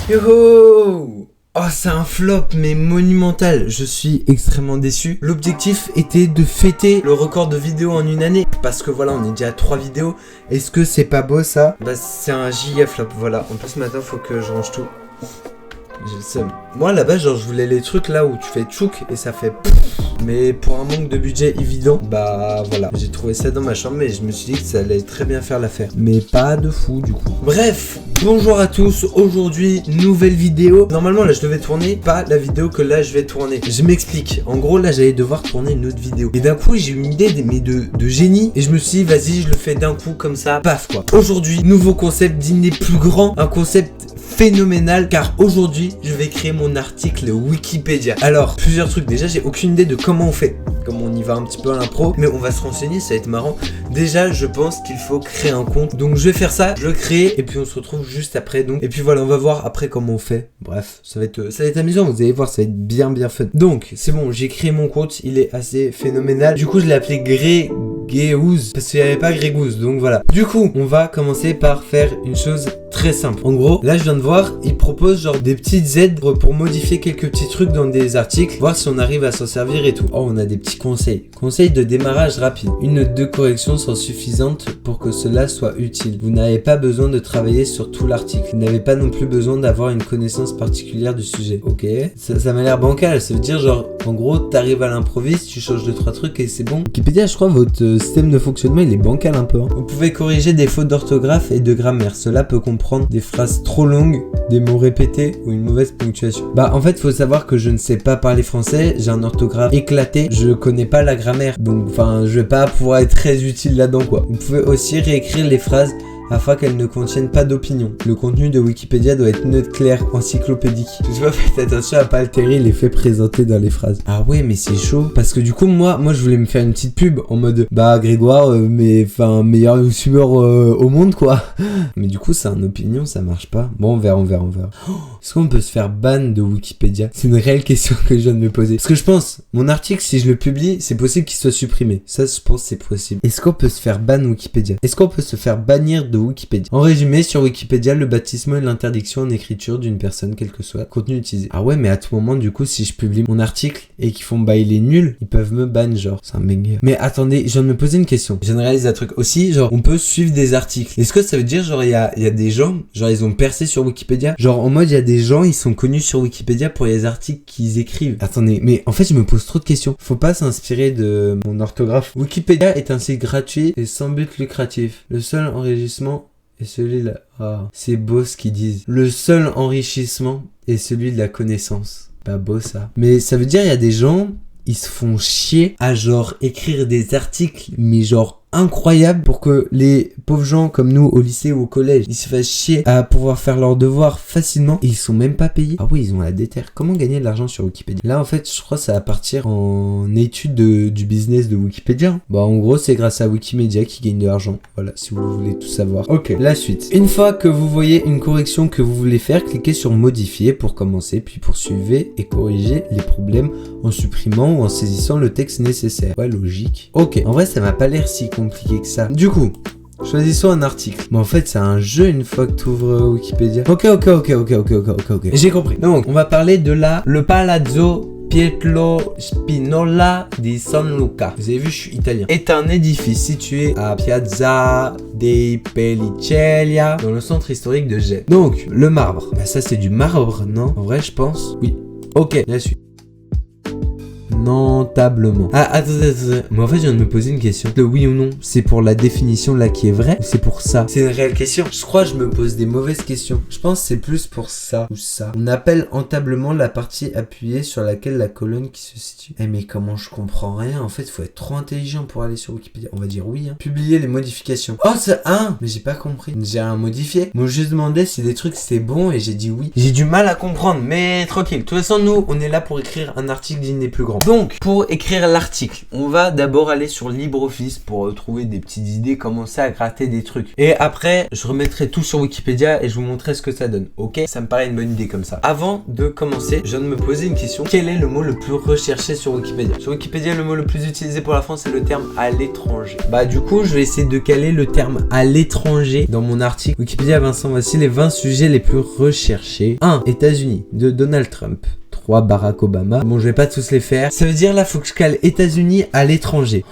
Yo! Oh, c'est un flop, mais monumental. Je suis extrêmement déçu. L'objectif était de fêter le record de vidéos en une année. Parce que voilà, on est déjà à 3 vidéos. Est-ce que c'est pas beau ça? Bah, c'est un giga flop, voilà. En plus, maintenant, faut que je range tout. J'ai le seum. Moi, là-bas, genre, je voulais les trucs là où tu fais tchouk et ça fait pfff. Mais pour un manque de budget évident, bah voilà. J'ai trouvé ça dans ma chambre, mais je me suis dit que ça allait très bien faire l'affaire. Mais pas de fou, du coup. Bref, bonjour à tous. Aujourd'hui, nouvelle vidéo. Normalement, là, je devais tourner pas la vidéo que là, je vais tourner. Je m'explique. En gros, là, j'allais devoir tourner une autre vidéo. Et d'un coup, j'ai eu une idée de génie. Et je me suis dit, vas-y, je le fais d'un coup comme ça. Paf, quoi. Aujourd'hui, nouveau concept dîner plus grand. Un concept phénoménal, car aujourd'hui je vais créer mon article Wikipédia. Alors plusieurs trucs, déjà j'ai aucune idée de comment on fait, comme on y va un petit peu à l'impro, mais on va se renseigner, ça va être marrant. Déjà je pense qu'il faut créer un compte, donc je vais faire ça, je le crée et puis on se retrouve juste après, donc et puis voilà, on va voir après comment on fait. Bref, ça va être amusant, vous allez voir, ça va être bien fun. Donc c'est bon, j'ai créé mon compte, il est assez phénoménal. Du coup je l'ai appelé Grégouz parce qu'il n'y avait pas Grégouze, donc voilà. Du coup on va commencer par faire une chose très simple. En gros, là je viens de voir, il propose genre des petites aides pour modifier quelques petits trucs dans des articles, voir si on arrive à s'en servir et tout. Oh, on a des petits conseils. Conseil de démarrage rapide. Une note de correction sont suffisantes pour que cela soit utile. Vous n'avez pas besoin de travailler sur tout l'article. Vous n'avez pas non plus besoin d'avoir une connaissance particulière du sujet. Ok, ça m'a l'air bancal. Ça veut dire genre, en gros, t'arrives à l'improviste, tu changes 2-3 trucs et c'est bon. Wikipédia, je crois, votre système de fonctionnement, il est bancal un peu. Hein. Vous pouvez corriger des fautes d'orthographe et de grammaire. Cela peut comprendre des phrases trop longues, des mots répétés ou une mauvaise ponctuation. Bah en fait faut savoir que je ne sais pas parler français, j'ai un orthographe éclaté, je connais pas la grammaire, donc enfin je vais pas pouvoir être très utile là-dedans quoi. Vous pouvez aussi réécrire les phrases afin qu'elles ne contiennent pas d'opinion. Le contenu de Wikipédia doit être neutre, clair, encyclopédique. Tu vois, faites attention à pas altérer les faits présentés dans les phrases. Ah ouais, mais c'est chaud. Parce que du coup, moi je voulais me faire une petite pub en mode, bah Grégoire, meilleur youtubeur au monde, quoi. Mais du coup, c'est une opinion, ça marche pas. Bon, on verra. Oh, est-ce qu'on peut se faire ban de Wikipédia? C'est une réelle question que je viens de me poser. Parce que je pense, mon article, si je le publie, c'est possible qu'il soit supprimé. Ça, je pense, c'est possible. Est-ce qu'on peut se faire ban Wikipédia? Est-ce qu'on peut se faire bannir de Wikipédia? En résumé, sur Wikipédia, le baptisme est l'interdiction en écriture d'une personne, quel que soit le contenu utilisé. Ah ouais, mais à tout moment, du coup, si je publie mon article et qu'ils font bah il est nul, ils peuvent me ban, genre. C'est un banger. Mais attendez, je viens de me poser une question. Je viens de réaliser un truc aussi, genre, on peut suivre des articles. Est-ce que ça veut dire, genre, il y a des gens, genre, ils ont percé sur Wikipédia? Genre, en mode, il y a des gens, ils sont connus sur Wikipédia pour les articles qu'ils écrivent. Attendez, mais en fait, je me pose trop de questions. Faut pas s'inspirer de mon orthographe. Wikipédia est un site gratuit et sans but lucratif. Le seul enrichissement est celui-là. Ah, c'est beau ce qu'ils disent. Le seul enrichissement est celui de la connaissance. Pas beau ça. Mais ça veut dire, il y a des gens, ils se font chier à genre écrire des articles, mais genre incroyable pour que les pauvres gens comme nous au lycée ou au collège, ils se fassent chier à pouvoir faire leurs devoirs facilement et ils sont même pas payés. Ah oui, ils ont la déterre. Comment gagner de l'argent sur Wikipédia? Là en fait, je crois que ça va partir en étude du business de Wikipédia. Bah en gros, c'est grâce à Wikimedia qui gagne de l'argent. Voilà, si vous voulez tout savoir. Ok, la suite. Une fois que vous voyez une correction que vous voulez faire, cliquez sur modifier pour commencer, puis poursuivez et corrigez les problèmes en supprimant ou en saisissant le texte nécessaire. Ouais, logique. Ok, en vrai, ça m'a pas l'air si compliqué que ça. Du coup, choisissons un article. Mais en fait, c'est un jeu une fois que tu ouvres Wikipédia. Ok. J'ai compris. Donc, on va parler de le Palazzo Pietro Spinola di San Luca. Vous avez vu, je suis italien. Est un édifice situé à Piazza dei Pellicelia, dans le centre historique de Gênes. Donc, le marbre. Bah ça, c'est du marbre, non? En vrai, je pense. Oui. Ok, la suite. Notablement. Ah, attendez. Mais en fait, je viens de me poser une question. Le oui ou non, c'est pour la définition là qui est vraie ou c'est pour ça? C'est une réelle question. Je crois que je me pose des mauvaises questions. Je pense que c'est plus pour ça ou ça. On appelle entablement la partie appuyée sur laquelle la colonne qui se situe. Eh mais comment je comprends rien? En fait, il faut être trop intelligent pour aller sur Wikipédia. On va dire oui. Hein. Publier les modifications. Oh, c'est un. Mais j'ai pas compris. J'ai rien modifié. Moi, je demandais si des trucs c'était bon et j'ai dit oui. J'ai du mal à comprendre, mais tranquille. De toute façon, nous, on est là pour écrire un article digne des plus grands. Donc, Donc, pour écrire l'article, on va d'abord aller sur LibreOffice pour trouver des petites idées, commencer à gratter des trucs. Et après, je remettrai tout sur Wikipédia et je vous montrerai ce que ça donne. Ok? Ça me paraît une bonne idée comme ça. Avant de commencer, je viens de me poser une question. Quel est le mot le plus recherché sur Wikipédia? Sur Wikipédia, le mot le plus utilisé pour la France, c'est le terme à l'étranger. Bah du coup, je vais essayer de caler le terme à l'étranger dans mon article. Wikipédia Vincent, voici les 20 sujets les plus recherchés. 1. États-Unis de Donald Trump. 3. Barack Obama. Bon, je vais pas tous les faire. Ça veut dire là, faut que je cale États-Unis à l'étranger.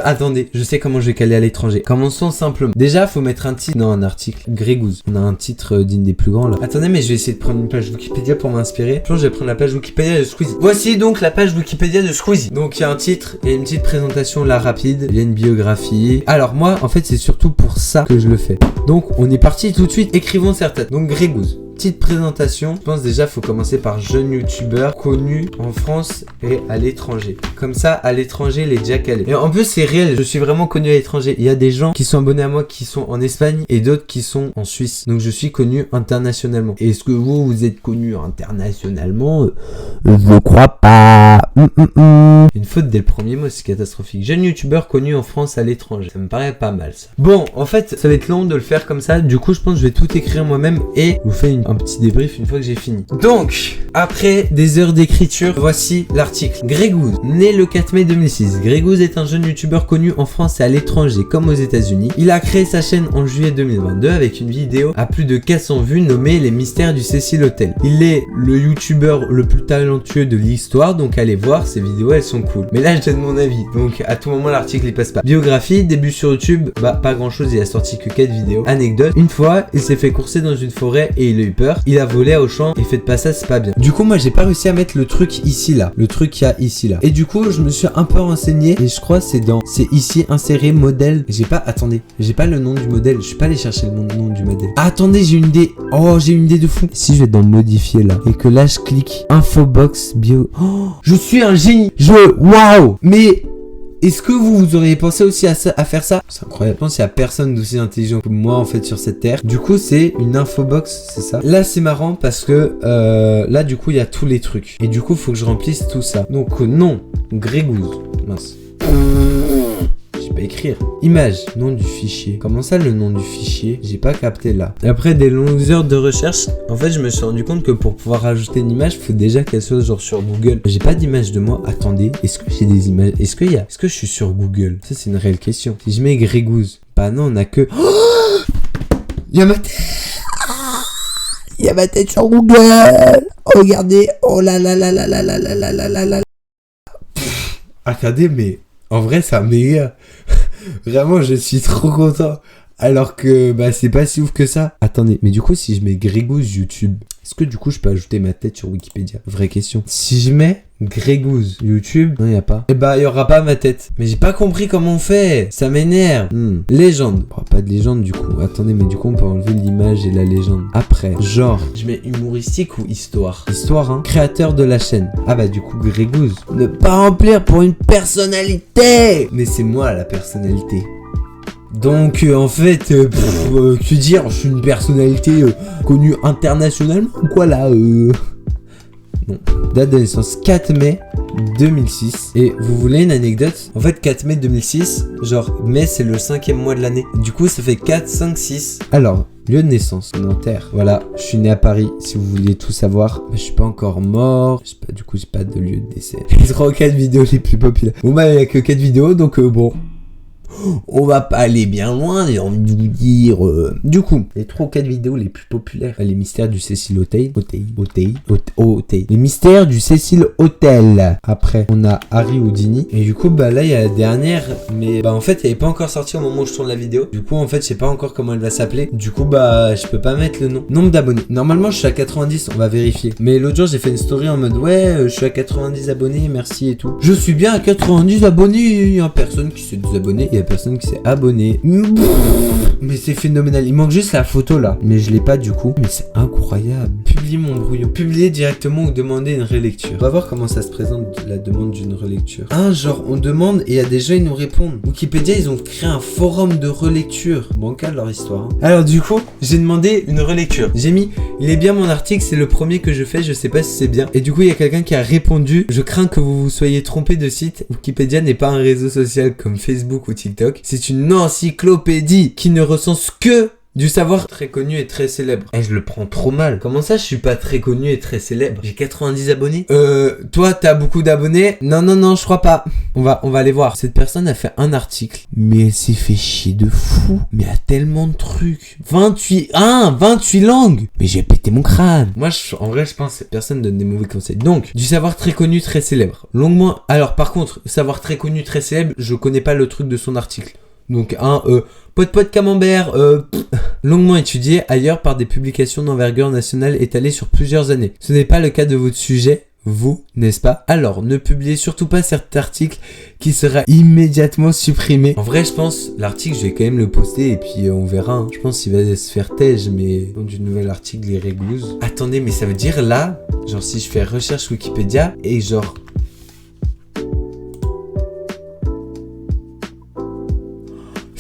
Attendez, je sais comment je vais caler à l'étranger. Commençons simplement. Déjà, faut mettre un titre dans un article. Grégouze. On a un titre digne des plus grands là. Attendez, mais je vais essayer de prendre une page Wikipédia pour m'inspirer. Je pense que je vais prendre la page Wikipédia de Squeezie. Voici donc la page Wikipédia de Squeezie. Donc il y a un titre et une petite présentation là rapide. Il y a une biographie. Alors moi, en fait, c'est surtout pour ça que je le fais. Donc on est parti tout de suite. Écrivons certains. Donc Grégouze. Petite présentation, je pense déjà faut commencer par jeune youtubeur connu en France et à l'étranger. Comme ça, à l'étranger, il est déjà calé. Et en plus, c'est réel, je suis vraiment connu à l'étranger. Il y a des gens qui sont abonnés à moi qui sont en Espagne et d'autres qui sont en Suisse. Donc je suis connu internationalement. Et est-ce que vous êtes connu internationalement? Je crois pas. Une faute dès le premier mot, c'est catastrophique. Jeune youtubeur connu en France à l'étranger. Ça me paraît pas mal ça. Bon, en fait, ça va être long de le faire comme ça. Du coup, je pense que je vais tout écrire moi-même et je vous fais un petit débrief une fois que j'ai fini. Donc, après des heures d'écriture, voici l'article. Grégouze, né le 4 mai 2006. Grégouze est un jeune youtubeur connu en France et à l'étranger comme aux États-Unis. Il a créé sa chaîne en juillet 2022 avec une vidéo à plus de 400 vues nommée Les Mystères du Cecil Hotel. Il est le youtubeur le plus talentueux de l'histoire, donc allez voir, ses vidéos elles sont cool. Mais là je donne mon avis, donc à tout moment l'article il passe pas. Biographie, début sur YouTube, bah pas grand chose, il a sorti que 4 vidéos. Anecdote, une fois il s'est fait courser dans une forêt et il a eu peur. Il a volé à Auchan et faites pas ça, c'est pas bien. Du coup, moi, j'ai pas réussi à mettre le truc ici, là. Le truc qu'il y a ici, là. Et du coup, je me suis un peu renseigné et je crois c'est ici, insérer modèle. Attendez, j'ai pas le nom du modèle. Je suis pas allé chercher le nom du modèle. Ah, attendez, j'ai une idée. Oh, j'ai une idée de fou. Si je vais dans modifier, là, et que là, je clique infobox bio. Oh, je suis un génie. Waouh. Mais est-ce que vous auriez pensé aussi à faire ça? C'est incroyable. Je pense qu'il n'y a personne d'aussi intelligent que moi en fait sur cette terre. Du coup c'est une infobox, c'est ça. Là c'est marrant parce que là du coup il y a tous les trucs. Et du coup il faut que je remplisse tout ça. Donc non, Grégouze. Mince. Je sais pas écrire. Image, nom du fichier. Comment ça le nom du fichier? J'ai pas capté là. Après des longues heures de recherche, en fait je me suis rendu compte que pour pouvoir rajouter une image, il faut déjà qu'elle soit genre sur Google. J'ai pas d'image de moi. Attendez, est-ce que j'ai des images? Est-ce que je suis sur Google? Ça c'est une réelle question. Si je mets Grégouze, bah non on a que... Oh, il y a ma tête. Il y a ma tête sur Google. Regardez. Oh là là là là là là là là là là là. Regardez, mais en vrai ça méga. Vraiment je suis trop content. Alors que bah c'est pas si ouf que ça. Attendez, mais du coup si je mets Grégouze YouTube, est-ce que du coup je peux ajouter ma tête sur Wikipédia? Vraie question. Si je mets Grégouze YouTube, non y a pas. Et bah y aura pas ma tête. Mais j'ai pas compris comment on fait. Ça m'énerve. Légende. Oh, pas de légende du coup. Attendez, mais du coup on peut enlever l'image et la légende. Après, genre, je mets humoristique ou histoire? Histoire hein. Créateur de la chaîne. Ah bah du coup Grégouze. Ne pas remplir pour une personnalité. Mais c'est moi la personnalité. Donc en fait, que dire, je suis une personnalité connue internationalement ou quoi là Non. Date de naissance 4 mai 2006. Et vous voulez une anecdote? En fait 4 mai 2006, genre mai c'est le 5e mois de l'année. Du coup ça fait 4, 5, 6. Alors, lieu de naissance, Nanterre. Voilà, je suis né à Paris, si vous vouliez tout savoir. Mais je suis pas encore mort. Du coup j'ai pas de lieu de décès. Les 3 ou 4 vidéos les plus populaires. Bon bah il y a que 4 vidéos donc bon. On va pas aller bien loin, j'ai envie de vous dire. Du coup, les 3 ou 4 vidéos les plus populaires, les mystères du Cecil Hotel. Les mystères du Cecil Hotel. Après, on a Harry Houdini. Et du coup, bah là, il y a la dernière. Mais bah en fait, elle est pas encore sortie au moment où je tourne la vidéo. Du coup, en fait, je sais pas encore comment elle va s'appeler. Du coup, bah je peux pas mettre le nom. Nombre d'abonnés. Normalement, je suis à 90, on va vérifier. Mais l'autre jour, j'ai fait une story en mode ouais, je suis à 90 abonnés, merci et tout. Je suis bien à 90 abonnés. Il y a personne qui s'est désabonné. y a personne qui s'est abonné. Mais c'est phénoménal. Il manque juste la photo là. Mais je l'ai pas du coup. Mais c'est incroyable. Publie mon brouillon. Publier directement ou demander une relecture. On va voir comment ça se présente la demande d'une relecture. Genre on demande et il y a des gens ils nous répondent. Wikipédia ils ont créé un forum de relecture. Bancal leur histoire. Hein. Alors du coup j'ai demandé une relecture. J'ai mis il est bien mon article, c'est le premier que je fais, je sais pas si c'est bien. Et du coup il y a quelqu'un qui a répondu. Je crains que vous vous soyez trompé de site. Wikipédia n'est pas un réseau social comme Facebook ou TikTok. C'est une encyclopédie qui ne recense que du savoir très connu et très célèbre. Je le prends trop mal. Comment ça, je suis pas très connu et très célèbre? J'ai 90 abonnés. Toi, t'as beaucoup d'abonnés? Non, je crois pas. On va aller voir. Cette personne a fait un article, mais elle s'est fait chier de fou. Mais elle a tellement de trucs. 28 langues. Mais j'ai pété mon crâne. Moi, en vrai, je pense que cette personne donne des mauvais conseils. Donc, du savoir très connu, très célèbre. Longuement. Alors, par contre, savoir très connu, très célèbre, je connais pas le truc de son article. Donc, pot camembert, longuement étudié ailleurs par des publications d'envergure nationale étalées sur plusieurs années. Ce n'est pas le cas de votre sujet, vous, n'est-ce pas? Alors, ne publiez surtout pas cet article qui sera immédiatement supprimé. En vrai, je pense, l'article, je vais quand même le poster et puis on verra. Hein. Je pense qu'il va se faire tège, mais du nouvel article, les réglouses. Attendez, mais ça veut dire là, genre si je fais recherche Wikipédia et genre...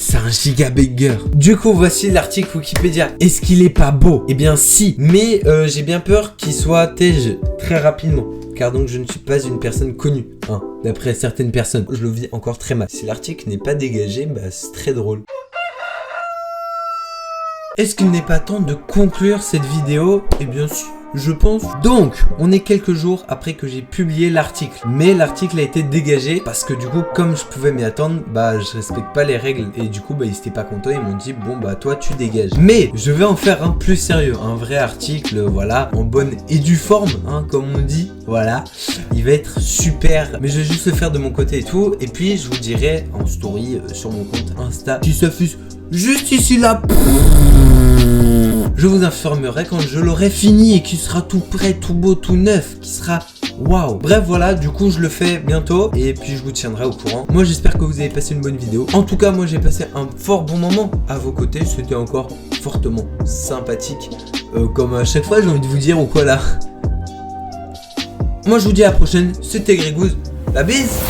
C'est un giga banger. Du coup, voici l'article Wikipédia. Est-ce qu'il est pas beau? Eh bien si, mais j'ai bien peur qu'il soit tège très rapidement. Car donc je ne suis pas une personne connue, hein, d'après certaines personnes. Je le vis encore très mal. Si l'article n'est pas dégagé, bah c'est très drôle. Est-ce qu'il n'est pas temps de conclure cette vidéo? Eh bien si, je pense. Donc, on est quelques jours après que j'ai publié l'article. Mais l'article a été dégagé parce que du coup, comme je pouvais m'y attendre, bah je respecte pas les règles. Et du coup, bah ils étaient pas contents, ils m'ont dit bon bah toi tu dégages. Mais je vais en faire un plus sérieux, un vrai article, voilà, en bonne et due forme, hein, comme on dit. Voilà, il va être super. Mais je vais juste le faire de mon côté et tout. Et puis je vous dirai en story sur mon compte Insta qui s'affiche juste ici là. Je vous informerai quand je l'aurai fini et qu'il sera tout prêt, tout beau, tout neuf, qui sera waouh. Bref, voilà, du coup, je le fais bientôt et puis je vous tiendrai au courant. Moi, j'espère que vous avez passé une bonne vidéo. En tout cas, moi, j'ai passé un fort bon moment à vos côtés. C'était encore fortement sympathique. Comme à chaque fois, j'ai envie de vous dire ou quoi là. Moi, je vous dis à la prochaine. C'était Grégouze. La bise!